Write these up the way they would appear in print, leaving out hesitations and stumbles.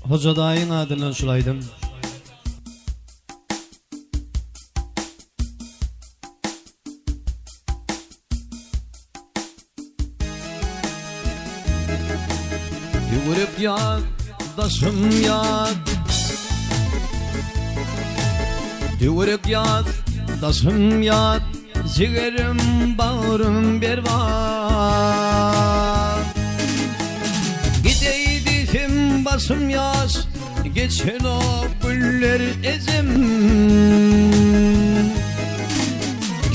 Hoca dayın adından sulaydım. Yürüp yat, daşım yat. Yürüp yat, daşım yat. Ciğerim, bağrım berbat. Gideydim basım yaz, geçen o güller ezim.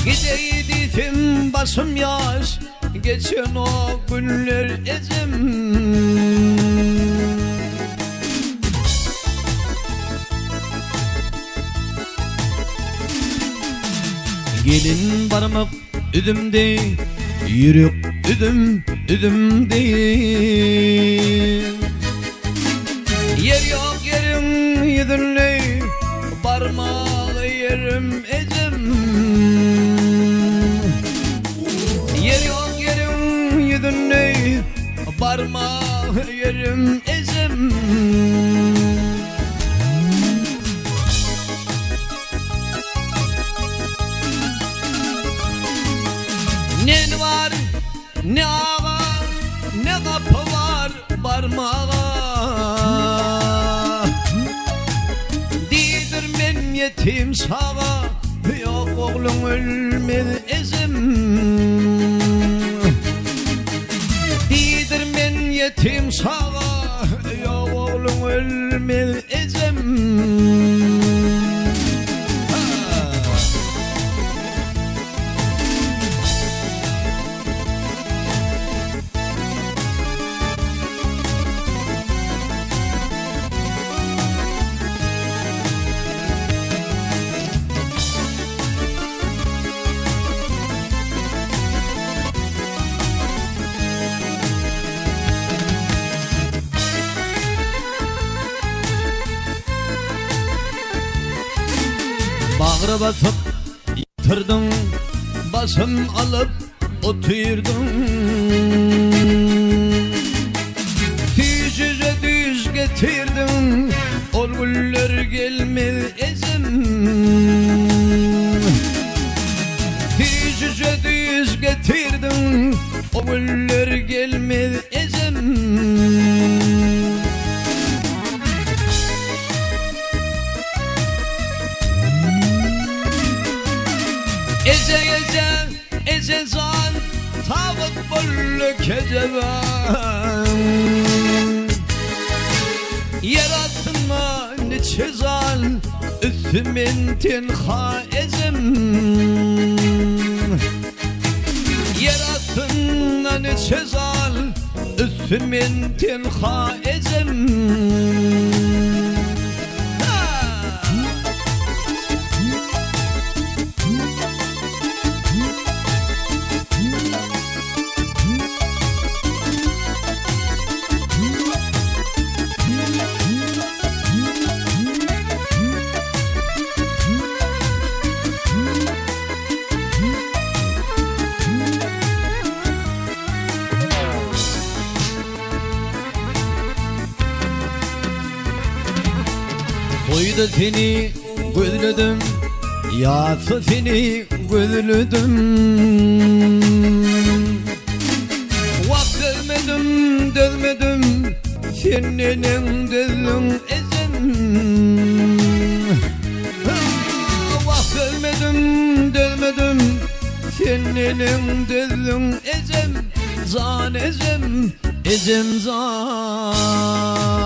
Gideydim basım yaz, geçen o güller ezim. Gelin barmak üdümde, yürük üdümde. Yer yok yerim yüzünle, parmağı yerim ezim. Yer yok yerim yüzünle, parmağı yerim ezim. Ne var, ne ağa, ne kapı var parmağa. Değdirmen yetim sağa, yok oğlum ölmez ezim. Değdirmen yetim sağa, yok oğlum ölmez ezim. Bağrı basıp yatırdım, basım alıp oturdum. Yüzüze düz getirdim, o güller gelmez ezim. Yüzüze düz getirdim, o güller gelmez ezim. Eze eze eze zan, tavuk bolluk ecevan. Yaratma niçe zan, üstümün tenha ezim. Yaratma niçe zan, üstümün tenha ezim. Toyda seni gözledim, yatsa seni gözledim. Vakt dözmedim, senin dözün ezim. Vakt dözmedim, senin dözün ezim. Zan ezim, ezim zan.